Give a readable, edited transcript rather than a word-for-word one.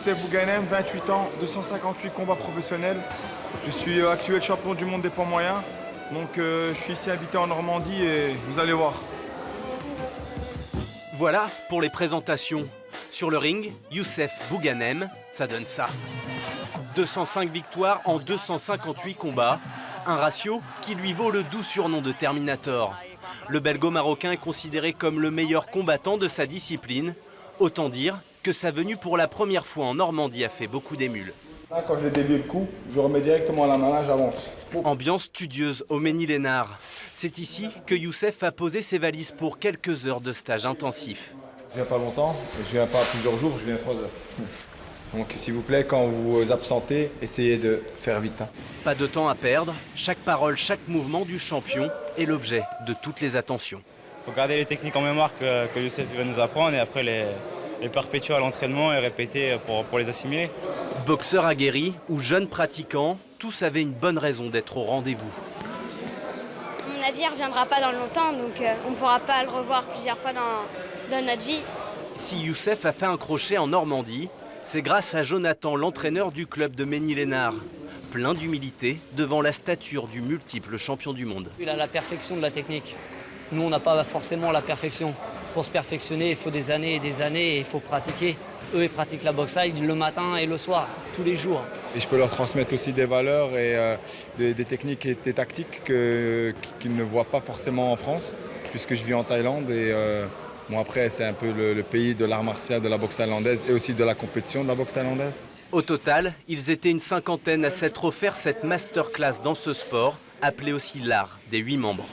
Youssef Bouganem, 28 ans, 258 combats professionnels. Je suis actuel champion du monde des poids moyens. Donc je suis ici invité en Normandie et vous allez voir. Voilà pour les présentations. Sur le ring, Youssef Bouganem, ça donne ça. 205 victoires en 258 combats. Un ratio qui lui vaut le doux surnom de Terminator. Le belgo-marocain est considéré comme le meilleur combattant de sa discipline. Autant dire que sa venue pour la première fois en Normandie a fait beaucoup d'émules. Là, quand je dévie le coup, je remets directement la main, là j'avance. Ambiance studieuse au Ménilénard. C'est ici que Youssef a posé ses valises pour quelques heures de stage intensif. Je viens pas longtemps, je viens pas plusieurs jours, je viens 3 heures. Donc s'il vous plaît, quand vous vous absentez, essayez de faire vite. Pas de temps à perdre, chaque parole, chaque mouvement du champion est l'objet de toutes les attentions. Il faut garder les techniques en mémoire que Youssef va nous apprendre et après les perpétuer à l'entraînement et répéter pour les assimiler. Boxeurs aguerris ou jeunes pratiquants, tous avaient une bonne raison d'être au rendez-vous. À mon avis, il ne reviendra pas dans longtemps, donc on ne pourra pas le revoir plusieurs fois dans notre vie. Si Youssef a fait un crochet en Normandie, c'est grâce à Jonathan, l'entraîneur du club de Ménilénard. Plein d'humilité devant la stature du multiple champion du monde. Il a la perfection de la technique. Nous, on n'a pas forcément la perfection. Pour se perfectionner, il faut des années et des années et il faut pratiquer. Eux, ils pratiquent la boxe le matin et le soir, tous les jours. Et je peux leur transmettre aussi des valeurs et des techniques et des tactiques qu'ils ne voient pas forcément en France, puisque je vis en Thaïlande et bon, après c'est un peu le pays de l'art martial, de la boxe thaïlandaise et aussi de la compétition de la boxe thaïlandaise. Au total, ils étaient une cinquantaine à s'être offert cette masterclass dans ce sport, appelé aussi l'art des 8 membres.